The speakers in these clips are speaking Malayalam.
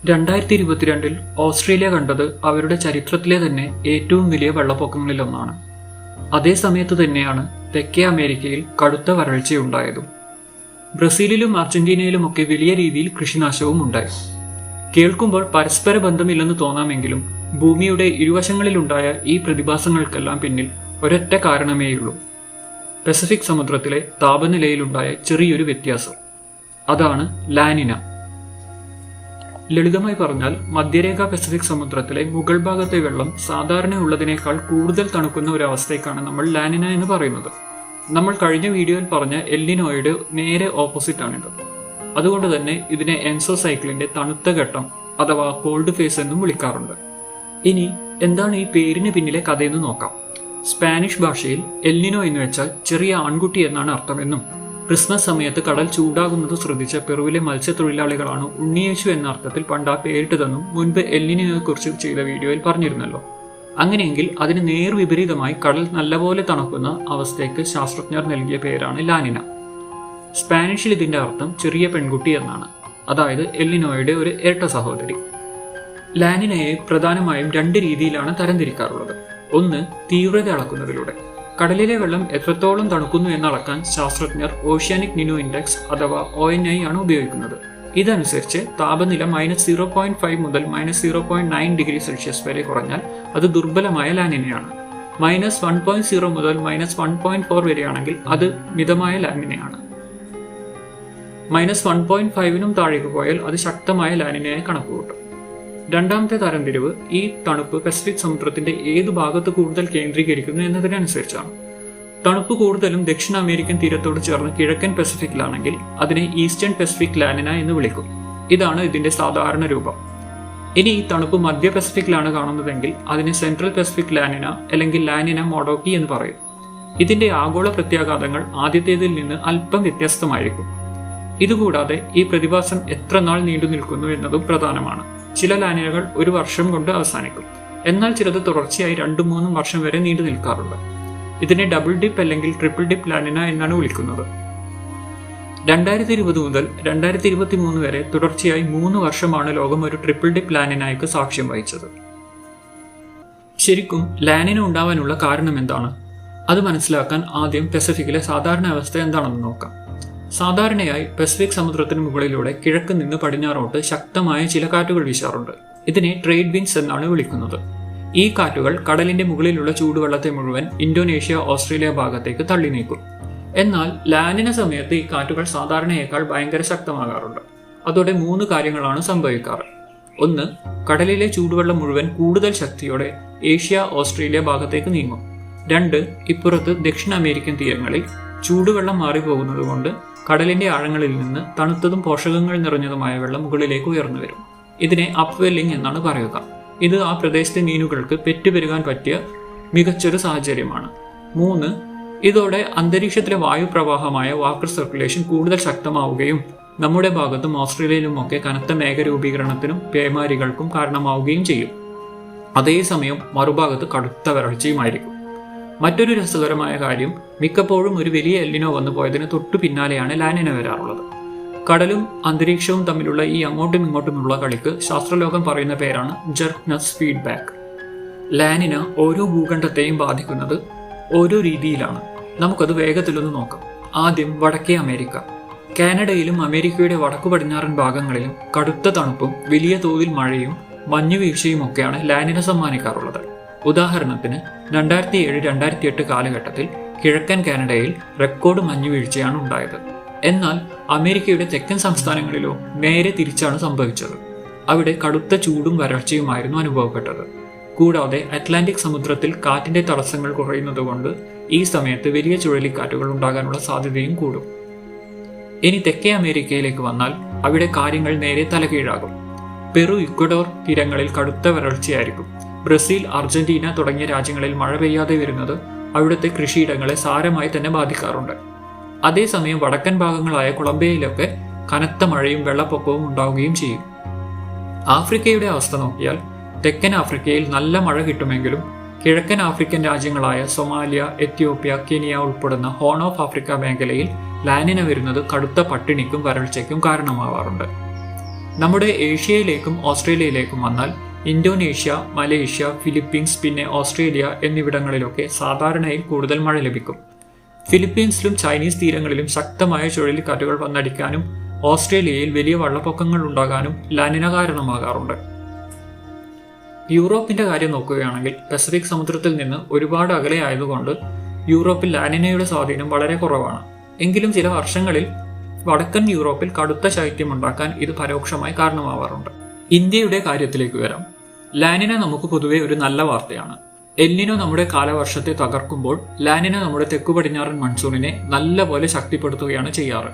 2022 ഓസ്ട്രേലിയ കണ്ടത് അവരുടെ ചരിത്രത്തിലെ തന്നെ ഏറ്റവും വലിയ വെള്ളപ്പൊക്കങ്ങളിലൊന്നാണ്. അതേ സമയത്ത് തന്നെയാണ് തെക്കേ അമേരിക്കയിൽ കടുത്ത വരൾച്ചയുണ്ടായതും. ബ്രസീലിലും അർജന്റീനയിലുമൊക്കെ വലിയ രീതിയിൽ കൃഷിനാശവും ഉണ്ടായി. കേൾക്കുമ്പോൾ പരസ്പര ബന്ധമില്ലെന്ന് തോന്നാമെങ്കിലും ഭൂമിയുടെ ഇരുവശങ്ങളിലുണ്ടായ ഈ പ്രതിഭാസങ്ങൾക്കെല്ലാം പിന്നിൽ ഒരൊറ്റ കാരണമേയുള്ളൂ: പസഫിക് സമുദ്രത്തിലെ താപനിലയിലുണ്ടായ ചെറിയൊരു വ്യത്യാസം. അതാണ് ലാനിന. ലളിതമായി പറഞ്ഞാൽ, മധ്യരേഖ പസഫിക് സമുദ്രത്തിലെ മുകൾ ഭാഗത്തെ വെള്ളം സാധാരണ ഉള്ളതിനേക്കാൾ കൂടുതൽ തണുക്കുന്ന ഒരു അവസ്ഥയ്ക്കാണ് നമ്മൾ ലാനിന എന്ന് പറയുന്നത്. നമ്മൾ കഴിഞ്ഞ വീഡിയോയിൽ പറഞ്ഞ എൽനിനോയുടെ നേരെ ഓപ്പോസിറ്റ് ആണിത്. അതുകൊണ്ട് തന്നെ ഇതിനെ എൻസോ സൈക്കിളിന്റെ തണുത്ത ഘട്ടം അഥവാ കോൾഡ് ഫേസ് എന്നും വിളിക്കാറുണ്ട്. ഇനി എന്താണ് ഈ പേരിന് പിന്നിലെ കഥയെന്ന് നോക്കാം. സ്പാനിഷ് ഭാഷയിൽ എൽനിനോ എന്ന് വെച്ചാൽ ചെറിയ ആൺകുട്ടി എന്നാണ് അർത്ഥമെന്നും ക്രിസ്മസ് സമയത്ത് കടൽ ചൂടാകുന്നത് ശ്രദ്ധിച്ച പെറുവിലെ മത്സ്യത്തൊഴിലാളികളാണ് ഉണ്ണിയേശു എന്ന അർത്ഥത്തിൽ പണ്ട് ആ പേരിട്ടതെന്നും മുൻപ് എൽനിനോയെ കുറിച്ച് ചെയ്ത വീഡിയോയിൽ പറഞ്ഞിരുന്നല്ലോ. അങ്ങനെയെങ്കിൽ അതിന് നേർവിപരീതമായി കടൽ നല്ലപോലെ തണുക്കുന്ന അവസ്ഥയ്ക്ക് ശാസ്ത്രജ്ഞർ നൽകിയ പേരാണ് ലാനിന. സ്പാനിഷിൽ ഇതിന്റെ അർത്ഥം ചെറിയ പെൺകുട്ടി എന്നാണ്, അതായത് എൽനിനോയുടെ ഒരു ഇരട്ട സഹോദരി. ലാനിനയെ പ്രധാനമായും രണ്ട് രീതിയിലാണ് തരംതിരിക്കാറുള്ളത്. ഒന്ന്, തീവ്രത അളക്കുന്നതിലൂടെ. കടലിലെ വെള്ളം എത്രത്തോളം തണുക്കുന്നു എന്നളക്കാൻ ശാസ്ത്രജ്ഞർ ഓഷ്യാനിക് നിനോ ഇൻഡെക്സ് അഥവാ ONI ആണ് ഉപയോഗിക്കുന്നത്. ഇതനുസരിച്ച് താപനില -0.5 മുതൽ -0.9 ഡിഗ്രി സെൽഷ്യസ് വരെ കുറഞ്ഞാൽ അത് ദുർബലമായ ലാനിനയാണ്. -1.0 മുതൽ -1.4 വരെയാണെങ്കിൽ അത് മിതമായ ലാനിനയാണ്. -1.5നും താഴേക്ക് പോയാൽ അത് ശക്തമായ ലാനിനയായി കണക്കുകൂട്ടും. രണ്ടാമത്തെ തരംതിരിവ് ഈ തണുപ്പ് പസഫിക് സമുദ്രത്തിന്റെ ഏതു ഭാഗത്ത് കൂടുതൽ കേന്ദ്രീകരിക്കുന്നു എന്നതിനനുസരിച്ചാണ്. തണുപ്പ് കൂടുതലും ദക്ഷിണ അമേരിക്കൻ തീരത്തോട് ചേർന്ന് കിഴക്കൻ പസഫിക്കിലാണെങ്കിൽ അതിനെ ഈസ്റ്റേൺ പസഫിക് ലാനിന എന്ന് വിളിക്കും. ഇതാണ് ഇതിന്റെ സാധാരണ രൂപം. ഇനി ഈ തണുപ്പ് മധ്യ പസഫിക്കിലാണ് കാണുന്നതെങ്കിൽ അതിനെ സെൻട്രൽ പസഫിക് ലാനിന അല്ലെങ്കിൽ ലാനിന മോഡോക്കി എന്ന് പറയും. ഇതിന്റെ ആഗോള പ്രത്യാഘാതങ്ങൾ ആദ്യത്തേതിൽ നിന്ന് അല്പം വ്യത്യസ്തമായിരിക്കും. ഇതുകൂടാതെ ഈ പ്രതിഭാസം എത്ര നാൾ നീണ്ടു നിൽക്കുന്നു എന്നതും പ്രധാനമാണ്. ചില ലാനിനകൾ 1 വർഷം കൊണ്ട് അവസാനിക്കും, എന്നാൽ ചിലത് തുടർച്ചയായി 2-3 വർഷം വരെ നീണ്ടു നിൽക്കാറുണ്ട്. ഇതിനെ ഡബിൾ ഡിപ്പ് അല്ലെങ്കിൽ ട്രിപ്പിൾ ഡിപ്പ് ലാനിന എന്നാണ് വിളിക്കുന്നത്. 2020 മുതൽ 2023 വരെ തുടർച്ചയായി 3 വർഷമാണ് ലോകം ഒരു ട്രിപ്പിൾ ഡിപ്പ് ലാനിനയ്ക്ക് സാക്ഷ്യം വഹിച്ചത്. ശരിക്കും ലാനിന ഉണ്ടാവാനുള്ള കാരണം എന്താണ്? അത് മനസ്സിലാക്കാൻ ആദ്യം പസഫിക്കിലെ സാധാരണ അവസ്ഥ എന്താണെന്ന് നോക്കാം. സാധാരണയായി പസഫിക് സമുദ്രത്തിന് മുകളിലൂടെ കിഴക്ക് നിന്ന് പടിഞ്ഞാറോട്ട് ശക്തമായ ചില കാറ്റുകൾ വീശാറുണ്ട്. ഇതിനെ ട്രേഡ് വിൻഡ്സ് എന്നാണ് വിളിക്കുന്നത്. ഈ കാറ്റുകൾ കടലിന്റെ മുകളിലുള്ള ചൂടുവെള്ളത്തെ മുഴുവൻ ഇന്തോനേഷ്യ, ഓസ്ട്രേലിയ ഭാഗത്തേക്ക് തള്ളി നീക്കും. എന്നാൽ ലാനിന സമയത്ത് ഈ കാറ്റുകൾ സാധാരണയേക്കാൾ ഭയങ്കര ശക്തമാകാറുണ്ട്. അതോടെ 3 കാര്യങ്ങളാണ് സംഭവിക്കാറ്. ഒന്ന്, കടലിലെ ചൂടുവെള്ളം മുഴുവൻ കൂടുതൽ ശക്തിയോടെ ഏഷ്യ, ഓസ്ട്രേലിയ ഭാഗത്തേക്ക് നീങ്ങും. 2, ഇപ്പുറത്ത് ദക്ഷിണ അമേരിക്കൻ തീരങ്ങളിൽ ചൂടുവെള്ളം മാറിപ്പോകുന്നത് കൊണ്ട് കടലിന്റെ ആഴങ്ങളിൽ നിന്ന് തണുത്തതും പോഷകങ്ങൾ നിറഞ്ഞതുമായ വെള്ളം മുകളിലേക്ക് ഉയർന്നു വരും. ഇതിനെ അപ്വെല്ലിംഗ് എന്നാണ് പറയുക. ഇത് ആ പ്രദേശത്തെ മീനുകൾക്ക് പെറ്റുപെരുകാൻ പറ്റിയ മികച്ചൊരു സാഹചര്യമാണ്. 3, ഇതോടെ അന്തരീക്ഷത്തിലെ വായുപ്രവാഹമായ വാട്ടർ സർക്കുലേഷൻ കൂടുതൽ ശക്തമാവുകയും നമ്മുടെ ഭാഗത്തും ഓസ്ട്രേലിയയിലുമൊക്കെ കനത്ത മേഘരൂപീകരണത്തിനും പേമാരികൾക്കും കാരണമാവുകയും ചെയ്യും. അതേസമയം മറുഭാഗത്ത് കടുത്ത വരൾച്ചയുമായിരിക്കും. മറ്റൊരു രസകരമായ കാര്യം, മിക്കപ്പോഴും ഒരു വലിയ എൽനിനോ വന്നു പോയതിന് തൊട്ടു പിന്നാലെയാണ് ലാനിന വരാറുള്ളത്. കടലും അന്തരീക്ഷവും തമ്മിലുള്ള ഈ അങ്ങോട്ടും ഇങ്ങോട്ടുമുള്ള കളിക്ക് ശാസ്ത്രലോകം പറയുന്ന പേരാണ് ജെർക്നസ് ഫീഡ്ബാക്ക്. ലാനിന ഓരോ ഭൂഖണ്ഡത്തെയും ബാധിക്കുന്നത് ഓരോ രീതിയിലാണ്. നമുക്കത് വേഗത്തിലൊന്ന് നോക്കാം. ആദ്യം വടക്കേ അമേരിക്ക. കാനഡയിലും അമേരിക്കയുടെ വടക്കു പടിഞ്ഞാറൻ ഭാഗങ്ങളിലും കടുത്ത തണുപ്പും വലിയ തോതിൽ മഴയും മഞ്ഞുവീഴ്ചയുമൊക്കെയാണ് ലാനിന സമ്മാനിക്കാറുള്ളത്. ഉദാഹരണത്തിന് 2007-2008 കാലഘട്ടത്തിൽ കിഴക്കൻ കാനഡയിൽ റെക്കോർഡ് മഞ്ഞുവീഴ്ചയാണ് ഉണ്ടായത്. എന്നാൽ അമേരിക്കയുടെ തെക്കൻ സംസ്ഥാനങ്ങളിലോ നേരെ തിരിച്ചാണ് സംഭവിച്ചത്. അവിടെ കടുത്ത ചൂടും വരൾച്ചയുമായിരുന്നു അനുഭവപ്പെട്ടത്. കൂടാതെ അറ്റ്ലാന്റിക് സമുദ്രത്തിൽ കാറ്റിന്റെ തടസ്സങ്ങൾ കുറയുന്നതുകൊണ്ട് ഈ സമയത്ത് വലിയ ചുഴലിക്കാറ്റുകൾ ഉണ്ടാകാനുള്ള സാധ്യതയും കൂടും. ഇനി തെക്കേ അമേരിക്കയിലേക്ക് വന്നാൽ അവിടെ കാര്യങ്ങൾ നേരെ തലകീഴാകും. പെറു, ഇക്വഡോർ തീരങ്ങളിൽ കടുത്ത വരൾച്ചയായിരിക്കും. ബ്രസീൽ, അർജന്റീന തുടങ്ങിയ രാജ്യങ്ങളിൽ മഴ പെയ്യാതെ വരുന്നത് അവിടുത്തെ കൃഷിയിടങ്ങളെ സാരമായി തന്നെ ബാധിക്കാറുണ്ട്. അതേസമയം വടക്കൻ ഭാഗങ്ങളായ കൊളംബിയയിലൊക്കെ കനത്ത മഴയും വെള്ളപ്പൊക്കവും ഉണ്ടാവുകയും ചെയ്യും. ആഫ്രിക്കയുടെ അവസ്ഥ നോക്കിയാൽ തെക്കൻ ആഫ്രിക്കയിൽ നല്ല മഴ കിട്ടുമെങ്കിലും കിഴക്കൻ ആഫ്രിക്കൻ രാജ്യങ്ങളായ സൊമാലിയ, എത്യോപ്യ, കെനിയ ഉൾപ്പെടുന്ന ഹോൺ ഓഫ് ആഫ്രിക്ക മേഖലയിൽ ലാനിന വരുന്നത് കടുത്ത പട്ടിണിക്കും വരൾച്ചയ്ക്കും കാരണമാവാറുണ്ട്. നമ്മുടെ ഏഷ്യയിലേക്കും ഓസ്ട്രേലിയയിലേക്കും വന്നാൽ ഇന്തോനേഷ്യ, മലേഷ്യ, ഫിലിപ്പീൻസ്, പിന്നെ ഓസ്ട്രേലിയ എന്നിവിടങ്ങളിലൊക്കെ സാധാരണയിൽ കൂടുതൽ മഴ ലഭിക്കും. ഫിലിപ്പീൻസിലും ചൈനീസ് തീരങ്ങളിലും ശക്തമായ ചുഴലിക്കാറ്റുകൾ വന്നടിക്കാനും ഓസ്ട്രേലിയയിൽ വലിയ വെള്ളപ്പൊക്കങ്ങൾ ഉണ്ടാകാനും ലാനിന കാരണമാകാറുണ്ട്. യൂറോപ്പിന്റെ കാര്യം നോക്കുകയാണെങ്കിൽ പസഫിക് സമുദ്രത്തിൽ നിന്ന് ഒരുപാട് അകലെയായതുകൊണ്ട് യൂറോപ്പിൽ ലാനിനയുടെ സ്വാധീനം വളരെ കുറവാണ്. എങ്കിലും ചില വർഷങ്ങളിൽ വടക്കൻ യൂറോപ്പിൽ കടുത്ത ശൈത്യമുണ്ടാക്കാൻ ഇത് പരോക്ഷമായി കാരണമാവാറുണ്ട്. ഇന്ത്യയുടെ കാര്യത്തിലേക്ക് വരാം. ലാനിന നമുക്ക് പൊതുവെ ഒരു നല്ല വാർത്തയാണ്. എൽനിനോ നമ്മുടെ കാലവർഷത്തെ തകർക്കുമ്പോൾ ലാനിന നമ്മുടെ തെക്കു പടിഞ്ഞാറൻ മൺസൂണിനെ നല്ലപോലെ ശക്തിപ്പെടുത്തുകയാണ് ചെയ്യാറ്.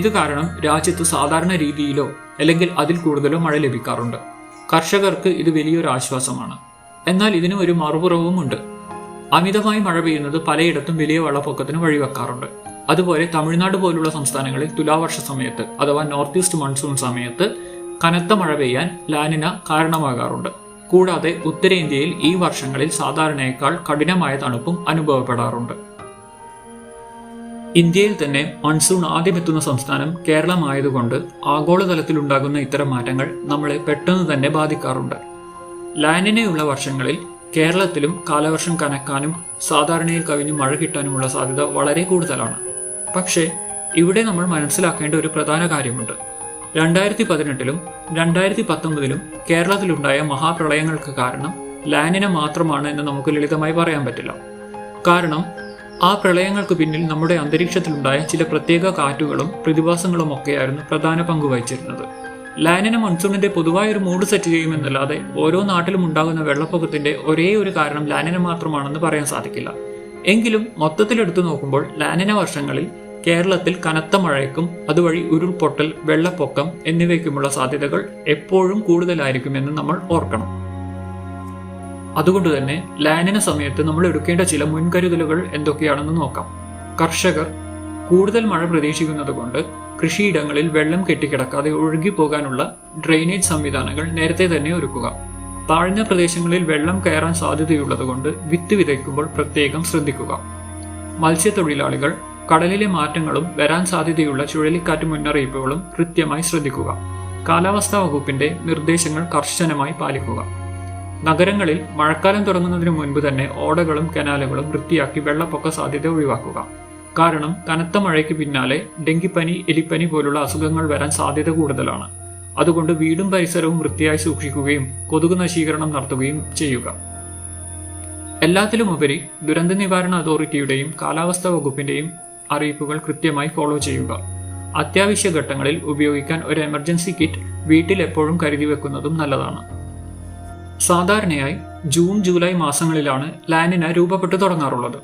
ഇത് കാരണം രാജ്യത്ത് സാധാരണ രീതിയിലോ അല്ലെങ്കിൽ അതിൽ കൂടുതലോ മഴ ലഭിക്കാറുണ്ട്. കർഷകർക്ക് ഇത് വലിയൊരു ആശ്വാസമാണ്. എന്നാൽ ഇതിന് ഒരു മറുപുറവുമുണ്ട്. അമിതമായി മഴ പെയ്യുന്നത് പലയിടത്തും വലിയ വെള്ളപ്പൊക്കത്തിന് വഴിവെക്കാറുണ്ട്. അതുപോലെ തമിഴ്നാട് പോലുള്ള സംസ്ഥാനങ്ങളിൽ തുലാവർഷ സമയത്ത് അഥവാ നോർത്ത് ഈസ്റ്റ് മൺസൂൺ സമയത്ത് കനത്ത മഴ പെയ്യാൻ ലാനിന കാരണമാകാറുണ്ട്. കൂടാതെ ഉത്തരേന്ത്യയിൽ ഈ വർഷങ്ങളിൽ സാധാരണയേക്കാൾ കഠിനമായ തണുപ്പും അനുഭവപ്പെടാറുണ്ട്. ഇന്ത്യയിൽ തന്നെ മൺസൂൺ ആദ്യമെത്തുന്ന സംസ്ഥാനം കേരളമായതുകൊണ്ട് ആഗോളതലത്തിലുണ്ടാകുന്ന ഇത്തരം മാറ്റങ്ങൾ നമ്മളെ പെട്ടെന്ന് തന്നെ ബാധിക്കാറുണ്ട്. ലാനിനയുള്ള വർഷങ്ങളിൽ കേരളത്തിലും കാലവർഷം കനക്കാനും സാധാരണയിൽ കവിഞ്ഞ് മഴ കിട്ടാനുമുള്ള സാധ്യത വളരെ കൂടുതലാണ്. പക്ഷേ ഇവിടെ നമ്മൾ മനസ്സിലാക്കേണ്ട ഒരു പ്രധാന കാര്യമുണ്ട്. 2018-ലും 2019-ലും കേരളത്തിലുണ്ടായ മഹാപ്രളയങ്ങൾക്ക് കാരണം ലാനിന മാത്രമാണ് എന്ന് നമുക്ക് ലളിതമായി പറയാൻ പറ്റില്ല. കാരണം ആ പ്രളയങ്ങൾക്ക് പിന്നിൽ നമ്മുടെ അന്തരീക്ഷത്തിലുണ്ടായ ചില പ്രത്യേക കാറ്റുകളും പ്രതിഭാസങ്ങളും ഒക്കെയായിരുന്നു പ്രധാന പങ്ക് വഹിച്ചിരുന്നത്. ലാനിന മൺസൂണിന്റെ പൊതുവായൊരു മൂഡ് സെറ്റ് ചെയ്യുമെന്നല്ലാതെ ഓരോ നാട്ടിലും ഉണ്ടാകുന്ന വെള്ളപ്പൊക്കത്തിന്റെ ഒരേ ഒരു കാരണം ലാനിന മാത്രമാണെന്ന് പറയാൻ സാധിക്കില്ല. എങ്കിലും മൊത്തത്തിലെടുത്തു നോക്കുമ്പോൾ ലാനിന വർഷങ്ങളിൽ കേരളത്തിൽ കനത്ത മഴയ്ക്കും അതുവഴി ഉരുൾപൊട്ടൽ, വെള്ളപ്പൊക്കം എന്നിവയ്ക്കുമുള്ള സാധ്യതകൾ എപ്പോഴും കൂടുതലായിരിക്കുമെന്ന് നമ്മൾ ഓർക്കണം. അതുകൊണ്ട് തന്നെ ലാനിന സമയത്ത് നമ്മൾ എടുക്കേണ്ട ചില മുൻകരുതലുകൾ എന്തൊക്കെയാണെന്ന് നോക്കാം. കർഷകർ കൂടുതൽ മഴ പ്രതീക്ഷിക്കുന്നത് കൊണ്ട് കൃഷിയിടങ്ങളിൽ വെള്ളം കെട്ടിക്കിടക്കാതെ ഒഴുകിപ്പോകാനുള്ള ഡ്രെയിനേജ് സംവിധാനങ്ങൾ നേരത്തെ തന്നെ ഒരുക്കുക. താഴ്ന്ന പ്രദേശങ്ങളിൽ വെള്ളം കയറാൻ സാധ്യതയുള്ളതുകൊണ്ട് വിത്ത് വിതയ്ക്കുമ്പോൾ പ്രത്യേകം ശ്രദ്ധിക്കുക. മത്സ്യത്തൊഴിലാളികൾ കടലിലെ മാറ്റങ്ങളും വരാൻ സാധ്യതയുള്ള ചുഴലിക്കാറ്റ് മുന്നറിയിപ്പുകളും കൃത്യമായി ശ്രദ്ധിക്കുക. കാലാവസ്ഥാ വകുപ്പിന്റെ നിർദ്ദേശങ്ങൾ കർശനമായി പാലിക്കുക. നഗരങ്ങളിൽ മഴക്കാലം തുടങ്ങുന്നതിന് മുൻപ് തന്നെ ഓടകളും കനാലുകളും വൃത്തിയാക്കി വെള്ളപ്പൊക്ക സാധ്യത ഒഴിവാക്കുക. കാരണം കനത്ത മഴയ്ക്ക് പിന്നാലെ ഡെങ്കിപ്പനി, എലിപ്പനി പോലുള്ള അസുഖങ്ങൾ വരാൻ സാധ്യത കൂടുതലാണ്. അതുകൊണ്ട് വീടും പരിസരവും വൃത്തിയായി സൂക്ഷിക്കുകയും കൊതുക് നശീകരണം നടത്തുകയും ചെയ്യുക. എല്ലാത്തിലുമുപരി ദുരന്ത നിവാരണ അതോറിറ്റിയുടെയും കാലാവസ്ഥാ വകുപ്പിന്റെയും അറിയിപ്പുകൾ കൃത്യമായി ഫോളോ ചെയ്യുക. അത്യാവശ്യ ഘട്ടങ്ങളിൽ ഉപയോഗിക്കാൻ ഒരു എമർജൻസി കിറ്റ് വീട്ടിൽ എപ്പോഴും കരുതി വെക്കുന്നതും നല്ലതാണ്. സാധാരണയായി ജൂൺ, ജൂലൈ മാസങ്ങളിലാണ് ലാനിന രൂപപ്പെട്ടു തുടങ്ങാറുള്ളത്.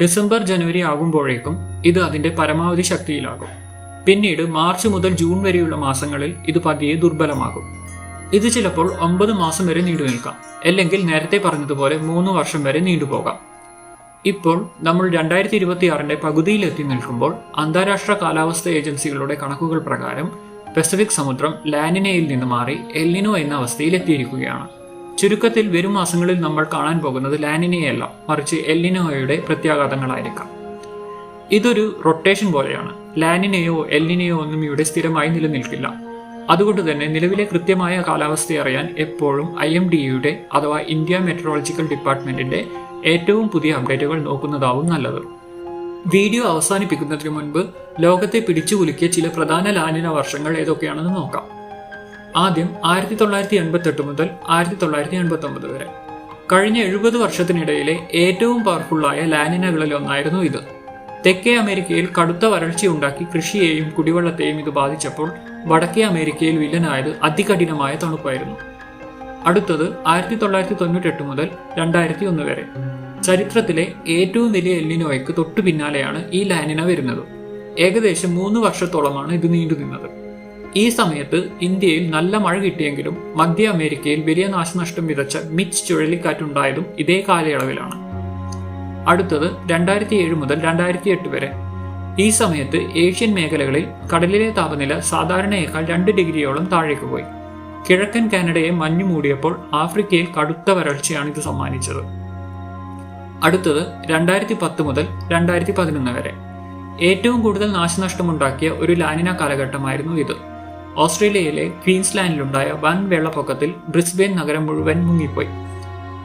ഡിസംബർ, ജനുവരി ആകുമ്പോഴേക്കും ഇത് അതിന്റെ പരമാവധി ശക്തിയിലാകും. പിന്നീട് മാർച്ച് മുതൽ ജൂൺ വരെയുള്ള മാസങ്ങളിൽ ഇത് പതിയെ ദുർബലമാകും. ഇത് ചിലപ്പോൾ 9 മാസം വരെ നീണ്ടു നിൽക്കാം, അല്ലെങ്കിൽ നേരത്തെ പറഞ്ഞതുപോലെ 3 വർഷം വരെ നീണ്ടുപോകാം. ഇപ്പോൾ നമ്മൾ 2026-ന്റെ പകുതിയിലെത്തി നിൽക്കുമ്പോൾ അന്താരാഷ്ട്ര കാലാവസ്ഥാ ഏജൻസികളുടെ കണക്കുകൾ പ്രകാരം പസഫിക് സമുദ്രം ലാനിനയിൽ നിന്ന് മാറി എൽനിനോ എന്ന അവസ്ഥയിൽ എത്തിയിരിക്കുകയാണ്. ചുരുക്കത്തിൽ വരും മാസങ്ങളിൽ നമ്മൾ കാണാൻ പോകുന്നത് ലാനിനയല്ല, മറിച്ച് എൽനിനോയുടെ പ്രത്യാഘാതങ്ങളായിരിക്കാം. ഇതൊരു റൊട്ടേഷൻ പോലെയാണ്. ലാനിനയോ എൽനിനയോ ഒന്നും ഇവിടെ സ്ഥിരമായി നിലനിൽക്കില്ല. അതുകൊണ്ട് തന്നെ നിലവിലെ കൃത്യമായ കാലാവസ്ഥ അറിയാൻ എപ്പോഴും IMDയുടെ അഥവാ ഇന്ത്യ മെട്രോളജിക്കൽ ഡിപ്പാർട്ട്മെന്റിന്റെ ഏറ്റവും പുതിയ അപ്ഡേറ്റുകൾ നോക്കുന്നതാവും നല്ലത്. വീഡിയോ അവസാനിപ്പിക്കുന്നതിന് മുൻപ് ലോകത്തെ പിടിച്ചുകുലുക്കിയ ചില പ്രധാന ലാനിന വർഷങ്ങൾ ഏതൊക്കെയാണെന്ന് നോക്കാം. ആദ്യം 1988 മുതൽ 1989 വരെ. കഴിഞ്ഞ 70 വർഷത്തിനിടയിലെ ഏറ്റവും പവർഫുള്ളായ ലാനിനകളിൽ ഒന്നായിരുന്നു ഇത്. തെക്കേ അമേരിക്കയിൽ കടുത്ത വരൾച്ചയുണ്ടാക്കി കൃഷിയെയും കുടിവെള്ളത്തെയും ഇത് ബാധിച്ചപ്പോൾ വടക്കേ അമേരിക്കയിൽ വില്ലനായത് അതികഠിനമായ തണുപ്പായിരുന്നു. അടുത്തത് 1998 മുതൽ 2001 വരെ. ചരിത്രത്തിലെ ഏറ്റവും വലിയ എൽനിനോയ്ക്ക് തൊട്ടു പിന്നാലെയാണ് ഈ ലാനിന വരുന്നത്. ഏകദേശം 3 വർഷത്തോളമാണ് ഇത് നീണ്ടുനിന്നത്. ഈ സമയത്ത് ഇന്ത്യയിൽ നല്ല മഴ കിട്ടിയെങ്കിലും മധ്യ അമേരിക്കയിൽ വലിയ നാശനഷ്ടം വിതച്ച മിച്ച് ചുഴലിക്കാറ്റുണ്ടായതും ഇതേ കാലയളവിലാണ്. അടുത്തത് 2007 മുതൽ 2008 വരെ. ഈ സമയത്ത് ഏഷ്യൻ മേഖലകളിൽ കടലിലെ താപനില സാധാരണയേക്കാൾ 2 ഡിഗ്രിയോളം താഴേക്ക് പോയി. കിഴക്കൻ കാനഡയെ മഞ്ഞു മൂടിയപ്പോൾ ആഫ്രിക്കയിൽ കടുത്ത വരൾച്ചയാണ് ഇത് സമ്മാനിച്ചത്. അടുത്തത് 2010 മുതൽ 2011 വരെ. ഏറ്റവും കൂടുതൽ നാശനഷ്ടമുണ്ടാക്കിയ ഒരു ലാനിന കാലഘട്ടമായിരുന്നു ഇത്. ഓസ്ട്രേലിയയിലെ ക്വീൻസ്ലാൻഡിലുണ്ടായ വൻ വെള്ളപ്പൊക്കത്തിൽ ബ്രിസ്ബെയിൻ നഗരം മുഴുവൻ മുങ്ങിപ്പോയി.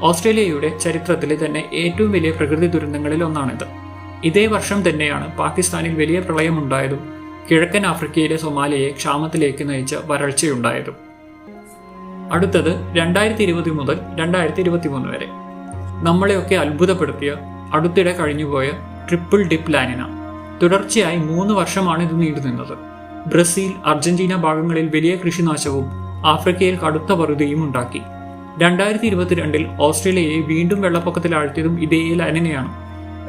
ഓസ്ട്രേലിയയുടെ ചരിത്രത്തിലെ തന്നെ ഏറ്റവും വലിയ പ്രകൃതി ദുരന്തങ്ങളിൽ ഒന്നാണിത്. ഇതേ വർഷം തന്നെയാണ് പാകിസ്ഥാനിൽ വലിയ പ്രളയമുണ്ടായതും കിഴക്കൻ ആഫ്രിക്കയിലെ സൊമാലിയയെ ക്ഷാമത്തിലേക്ക് നയിച്ച വരൾച്ചയുണ്ടായതും. അടുത്തത് 2020 മുതൽ 2023 വരെ നമ്മളെയൊക്കെ അത്ഭുതപ്പെടുത്തിയ അടുത്തിടെ കഴിഞ്ഞുപോയ ട്രിപ്പിൾ ഡിപ്പ് ലാനിന. തുടർച്ചയായി 3 വർഷമാണ് ഇത് നീണ്ടുനിന്നത്. ബ്രസീൽ, അർജന്റീന ഭാഗങ്ങളിൽ വലിയ കൃഷിനാശവും ആഫ്രിക്കയിൽ കടുത്ത വറുതിയും ഉണ്ടാക്കി. 2022 ഓസ്ട്രേലിയയെ വീണ്ടും വെള്ളപ്പൊക്കത്തിലാഴ്ത്തിയതും ഇതേ ലാനിനയാണ്.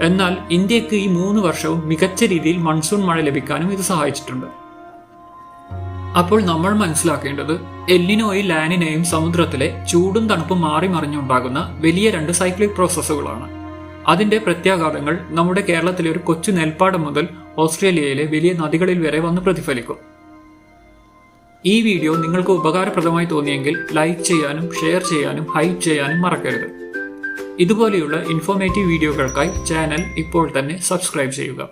എന്നാൽ ഇന്ത്യക്ക് ഈ 3 വർഷവും മികച്ച രീതിയിൽ മൺസൂൺ മഴ ലഭിക്കാനും ഇത് സഹായിച്ചിട്ടുണ്ട്. അപ്പോൾ നമ്മൾ മനസ്സിലാക്കേണ്ടത് എൽനിനോയും ലാനിനയും സമുദ്രത്തിലെ ചൂടും തണുപ്പും മാറി മറിഞ്ഞുണ്ടാകുന്ന വലിയ 2 സൈക്ലിക് പ്രോസസ്സുകളാണ്. അതിന്റെ പ്രത്യാഘാതങ്ങൾ നമ്മുടെ കേരളത്തിലെ ഒരു കൊച്ചു നെൽപ്പാടം മുതൽ ഓസ്ട്രേലിയയിലെ വലിയ നദികളിൽ വരെ വന്ന് പ്രതിഫലിക്കും. ഈ വീഡിയോ നിങ്ങൾക്ക് ഉപകാരപ്രദമായി തോന്നിയെങ്കിൽ ലൈക്ക് ചെയ്യാനും ഷെയർ ചെയ്യാനും ഹൈപ്പ് ചെയ്യാനും മറക്കരുത്. ഇതുപോലെയുള്ള ഇൻഫോർമേറ്റീവ് വീഡിയോകൾക്കായി ചാനൽ ഇപ്പോൾ തന്നെ സബ്സ്ക്രൈബ് ചെയ്യുക.